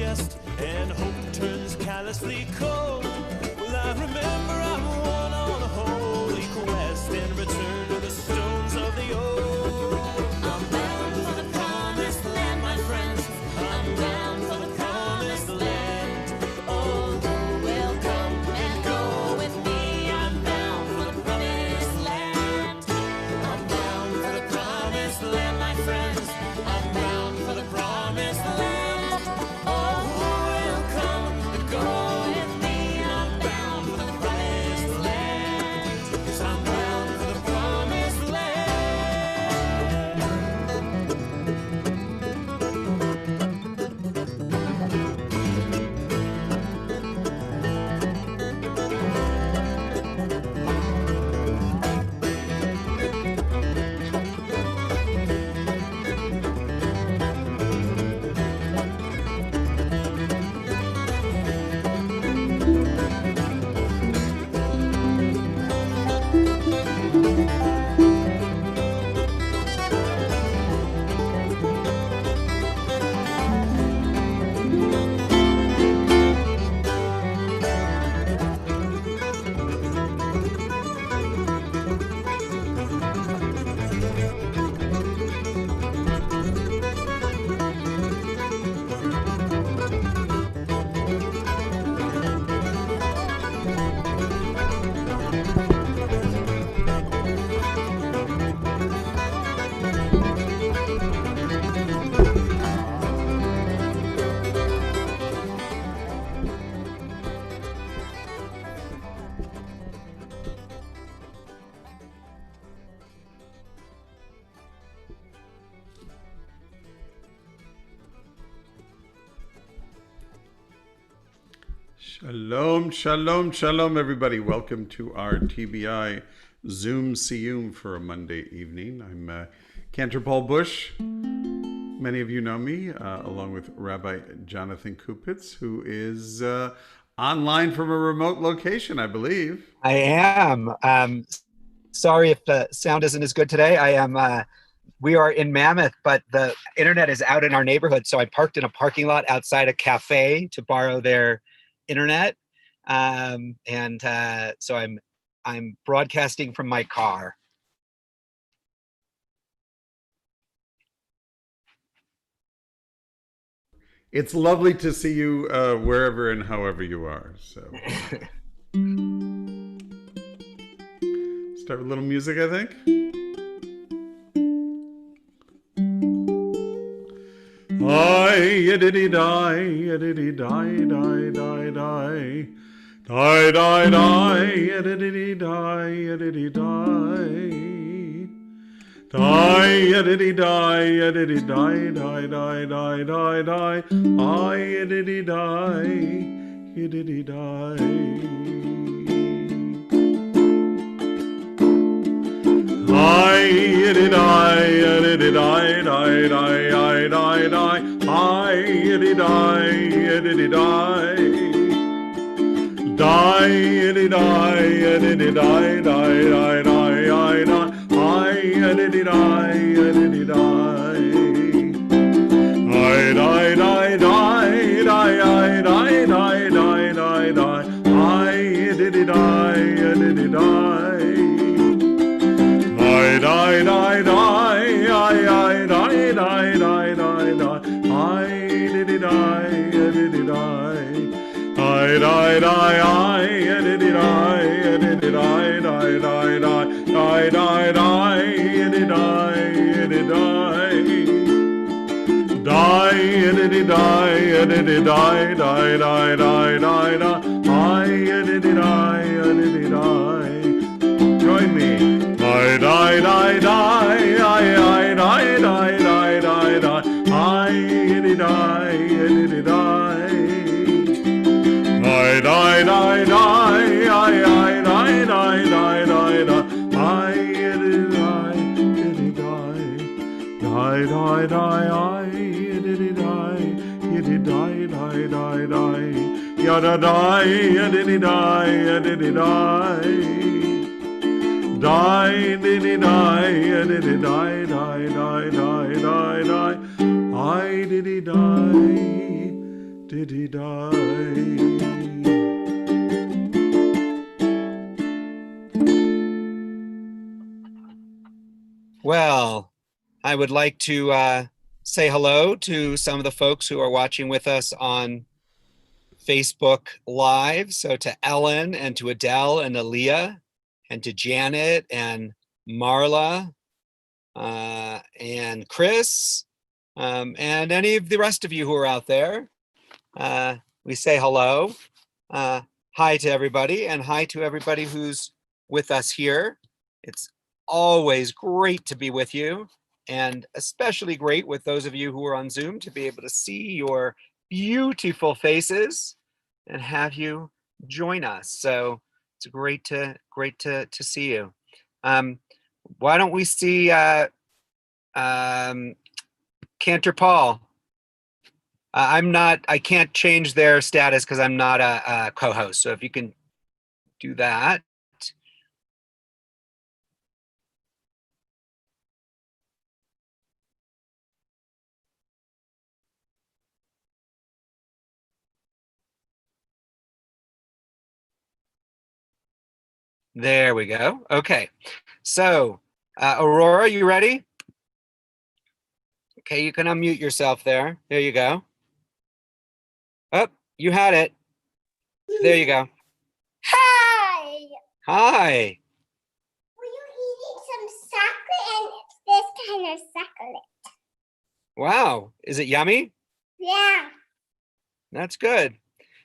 chest and hope turns callously cold. Well, I remember I'm one on a holy quest and return to the stones of the old. I'm bound for the promised land, my friends. I'm bound for the promised land. Oh, who will come and go with me? I'm bound for the promised land. I'm bound for the promised land, my friends. I'm bound for the promised land. Oh, who will come and go with me? I'm bound for the promised land. 'Cause I'm bound for the promised land. Shalom, shalom, shalom, everybody. Welcome to our TBI Zoom Siyyum for a Monday evening. I'm Cantor Paul Bush. Many of you know me, along with Rabbi Jonathan Kupitz, who is online from a remote location, I believe. I am. Sorry if the sound isn't as good today. We are in Mammoth, but the internet is out in our neighborhood, so I parked in a parking lot outside a cafe to borrow their internet, so I'm broadcasting from my car. It's lovely to see you wherever and however you are. So start with a little music, I think. I yiddy die, yiddy die, die, die, die, die, die, die, yiddy die, yiddy die, die, yiddy die, yiddy die, die, die, die, die, die, I yiddy die, yiddy die. I yiddy die, yiddy die, die, die, die, die. I yiddy die, yiddy die, die, yiddy die, yiddy die, die, die, die, die. I yiddy die, yiddy die, I die, die, die, die, die, die, die, die, die. I yiddy die, yiddy die. Die, die, die, I die, die, die, die, die, I did die, did die, I die, die, I did die, did die, die, die, die, die, die, die, did die, did die, die, did die, did die, die, die, die, die, die, I did die, did die. Join me. Die, die, die, die, I die, die, die, die, die, I die, die, die, I die, die, die, I die, die, die, die, die, I die, die, die, die, die, I die, die, die, die, die, yada die, yada die, yada die. Die, diddy, die, diddy, die, die, die, die, die, die. I diddy, die, diddy die. Well, I would like to say hello to some of the folks who are watching with us on Facebook Live. So to Ellen and to Adele and Aaliyah and to Janet and Marla and Chris and any of the rest of you who are out there. We say hello. Hi to everybody, and hi to everybody who's with us here. It's always great to be with you, and especially great with those of you who are on Zoom to be able to see your beautiful faces and have you join us. So it's great to see you. Why don't we see Cantor Paul? I can't change their status because I'm not a co-host. So if you can do that. There we go. Okay. So Aurora, you ready? Okay, you can unmute yourself there. There you go. Oh, you had it. There you go. Hi! Hi. Were you eating some chocolate and this kind of chocolate? Wow. Is it yummy? Yeah. That's good.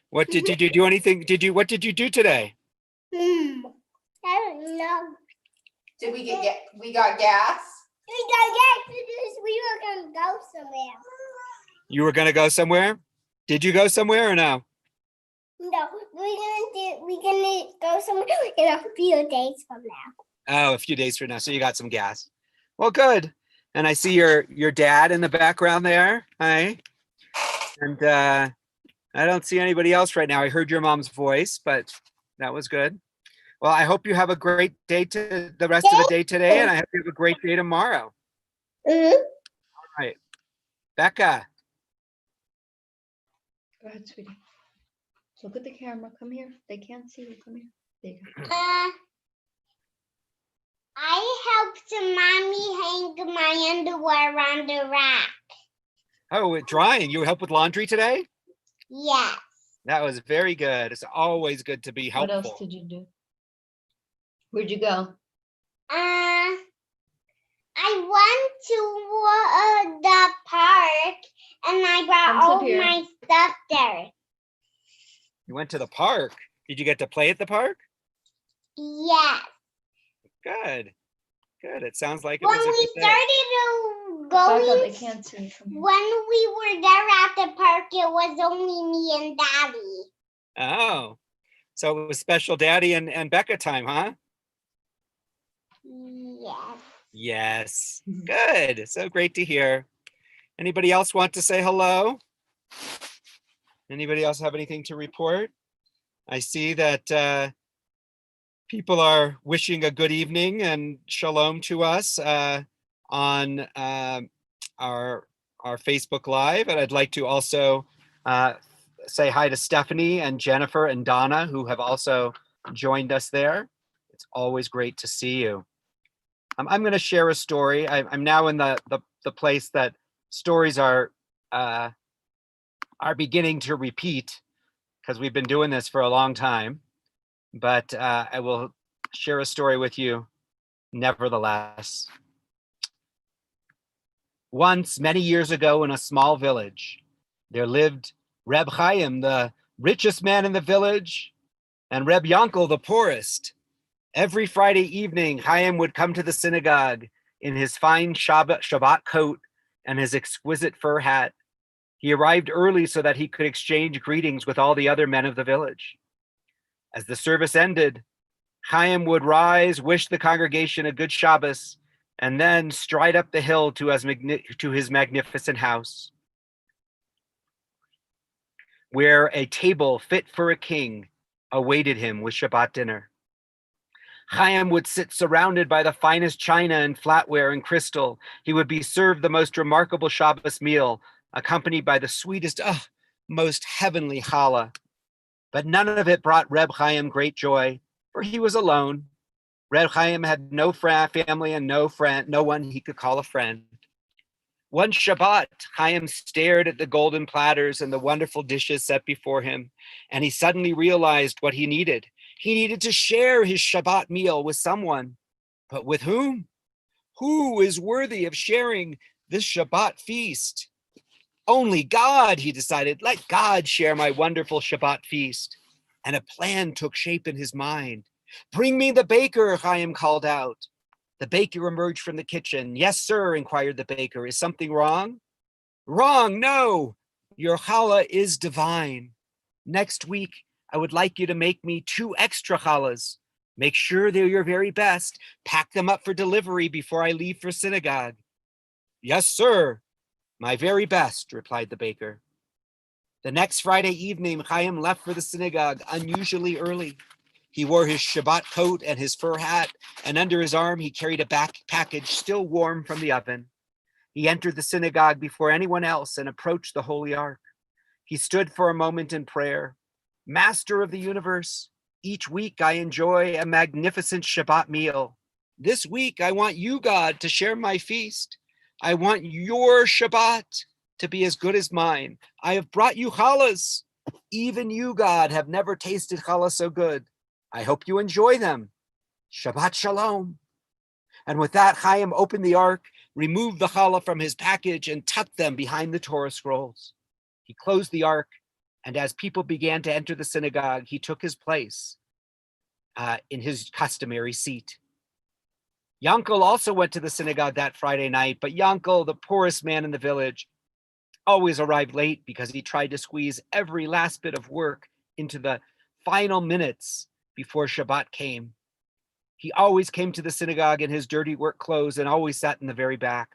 What did you do anything? What did you do today? I don't know. Did we we got gas? We got gas because we were gonna go somewhere. You were gonna go somewhere? Did you go somewhere or no? No, we're gonna go somewhere in a few days from now. Oh, a few days from now. So you got some gas. Well, good. And I see your dad in the background there. Hi. And I don't see anybody else right now. I heard your mom's voice, but that was good. Well, I hope you have a great day to the rest of the day today, and I hope you have a great day tomorrow. Mm-hmm. All right. Becca. Go ahead, sweetie. Look at the camera. Come here. They can't see you. Come here. There you go. I helped mommy hang my underwear on the rack. Oh, drying. You help with laundry today? Yes. That was very good. It's always good to be helpful. What else did you do? Where'd you go? I went to the park and I brought Come sit all here. my stuff there. You went to the park. Did you get to play at the park? Yes. Good. Good. It sounds like it When was a we good day. started Back up. They going, can't see you. Come here. when we were there at the park, it was only me and Daddy. Oh, so it was special Daddy and Becca time, huh? Yes. Yes. Good. So great to hear. Anybody else want to say hello? Anybody else have anything to report? I see that people are wishing a good evening and shalom to us on our Facebook Live. And I'd like to also say hi to Stephanie and Jennifer and Donna, who have also joined us there. It's always great to see you. I'm going to share a story. I'm now in the place that stories are beginning to repeat because we've been doing this for a long time. But I will share a story with you nevertheless. Once, many years ago, in a small village, there lived Reb Chaim, the richest man in the village, and Reb Yankel, the poorest. Every Friday evening, Chaim would come to the synagogue in his fine Shabbat coat and his exquisite fur hat. He arrived early so that he could exchange greetings with all the other men of the village. As the service ended, Chaim would rise, wish the congregation a good Shabbos, and then stride up the hill to his magnificent house, where a table fit for a king awaited him with Shabbat dinner. Chaim would sit surrounded by the finest china and flatware and crystal. He would be served the most remarkable Shabbos meal, accompanied by the sweetest most heavenly challah. But none of it brought Reb Chaim great joy, for he was alone. Reb Chaim had no family and no one he could call a friend. One Shabbat, Chaim stared at the golden platters and the wonderful dishes set before him, and he suddenly realized what he needed. He needed to share his Shabbat meal with someone. But with whom? Who is worthy of sharing this Shabbat feast? Only God, he decided. Let God share my wonderful Shabbat feast. And a plan took shape in his mind. Bring me the baker, Chaim called out. The baker emerged from the kitchen. Yes, sir, inquired the baker. Is something wrong? Wrong, no. Your challah is divine. Next week, I would like you to make me 2 extra challahs. Make sure they're your very best. Pack them up for delivery before I leave for synagogue. Yes, sir. My very best, replied the baker. The next Friday evening, Chaim left for the synagogue unusually early. He wore his Shabbat coat and his fur hat, and under his arm he carried a package still warm from the oven. He entered the synagogue before anyone else and approached the Holy Ark. He stood for a moment in prayer. Master of the universe, each week I enjoy a magnificent Shabbat meal. This week I want you, God, to share my feast. I want your Shabbat to be as good as mine. I have brought you challahs. Even you, God, have never tasted challah so good. I hope you enjoy them. Shabbat shalom. And with that, Chaim opened the ark, removed the challah from his package, and tucked them behind the Torah scrolls. He closed the ark, and as people began to enter the synagogue, he took his place in his customary seat. Yankel also went to the synagogue that Friday night, but Yankel, the poorest man in the village, always arrived late because he tried to squeeze every last bit of work into the final minutes before Shabbat came. He always came to the synagogue in his dirty work clothes and always sat in the very back.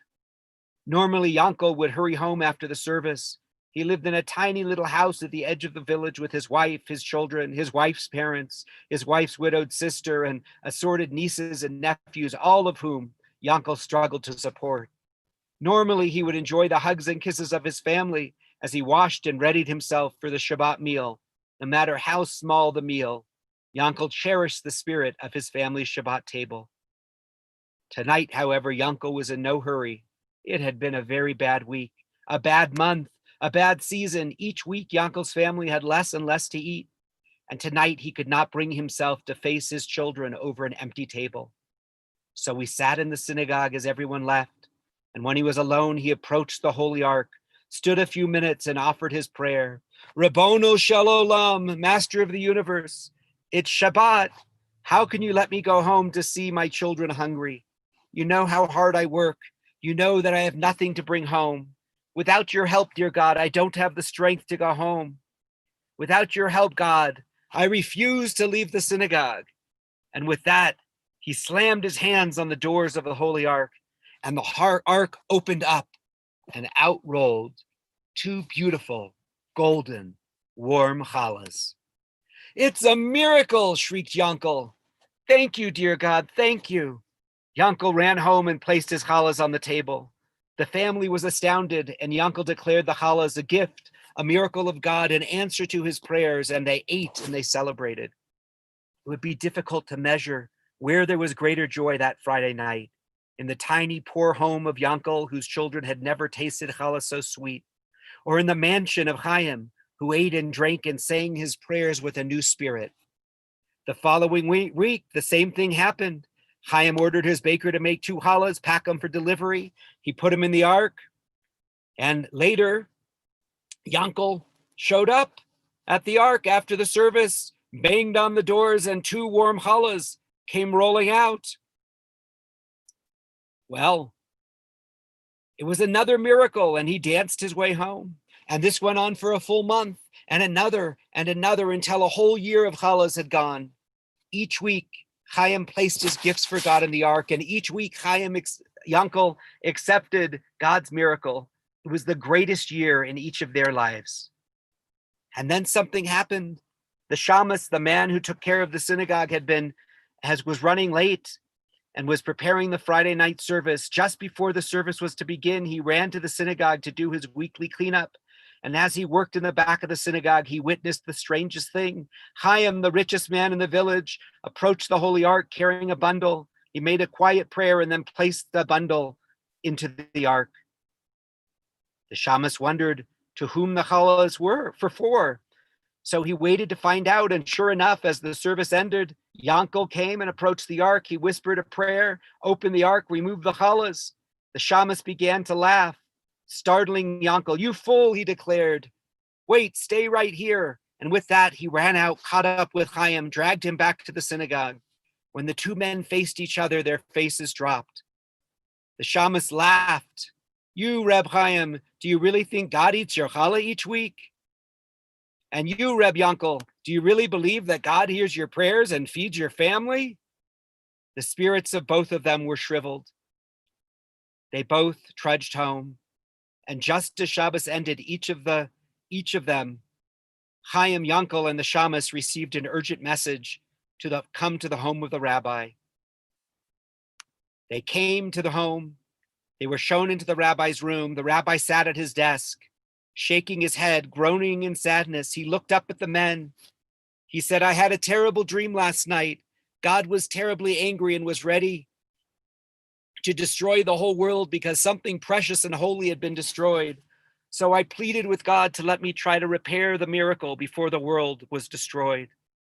Normally, Yankel would hurry home after the service. He lived in a tiny little house at the edge of the village with his wife, his children, his wife's parents, his wife's widowed sister, and assorted nieces and nephews, all of whom Yankel struggled to support. Normally, he would enjoy the hugs and kisses of his family as he washed and readied himself for the Shabbat meal, no matter how small the meal. Yankel cherished the spirit of his family's Shabbat table. Tonight, however, Yankel was in no hurry. It had been a very bad week, a bad month, a bad season. Each week, Yankel's family had less and less to eat. And tonight, he could not bring himself to face his children over an empty table. So he sat in the synagogue as everyone left. And when he was alone, he approached the Holy Ark, stood a few minutes and offered his prayer. Rabbono shel olam, Master of the universe, it's Shabbat. How can you let me go home to see my children hungry? You know how hard I work. You know that I have nothing to bring home. Without your help, dear God, I don't have the strength to go home. Without your help, God, I refuse to leave the synagogue. And with that, he slammed his hands on the doors of the Holy Ark, and the ark opened up, and out rolled 2 beautiful, golden, warm challahs. It's a miracle, shrieked Yankel. Thank you, dear God, thank you. Yankel ran home and placed his challahs on the table. The family was astounded, and Yankel declared the challahs a gift, a miracle of God, an answer to his prayers, and they ate and they celebrated. It would be difficult to measure where there was greater joy that Friday night, in the tiny, poor home of Yankel, whose children had never tasted challah so sweet, or in the mansion of Chaim, who ate and drank and sang his prayers with a new spirit. The following week, the same thing happened. Chaim ordered his baker to make 2 challahs, pack them for delivery. He put them in the ark. And later, Yankel showed up at the ark after the service, banged on the doors, and 2 warm challahs came rolling out. Well, it was another miracle, and he danced his way home. And this went on for a full month, and another, until a whole year of challahs had gone. Each week, Chaim placed his gifts for God in the ark, and each week, Yankel accepted God's miracle. It was the greatest year in each of their lives. And then something happened. The shamus, the man who took care of the synagogue, was running late and was preparing the Friday night service. Just before the service was to begin, he ran to the synagogue to do his weekly cleanup. And as he worked in the back of the synagogue, he witnessed the strangest thing. Chaim, the richest man in the village, approached the holy ark carrying a bundle. He made a quiet prayer and then placed the bundle into the ark. The shamus wondered to whom the challahs were for. So he waited to find out, and sure enough, as the service ended, Yankel came and approached the ark. He whispered a prayer, opened the ark, removed the challahs. The shamus began to laugh, startling Yankel. "You fool," he declared. "Wait, stay right here." And with that, he ran out, caught up with Chaim, dragged him back to the synagogue. When the two men faced each other, their faces dropped. The shamus laughed. "You, Reb Chaim, do you really think God eats your challah each week? And you, Reb Yankel, do you really believe that God hears your prayers and feeds your family?" The spirits of both of them were shriveled. They both trudged home. And just as Shabbos ended, each of them, Chaim, Yankel, and the shamus, received an urgent message to come to the home of the rabbi. They came to the home. They were shown into the rabbi's room. The rabbi sat at his desk, shaking his head, groaning in sadness. He looked up at the men. He said, "I had a terrible dream last night. God was terribly angry and was ready to destroy the whole world because something precious and holy had been destroyed. So I pleaded with God to let me try to repair the miracle before the world was destroyed.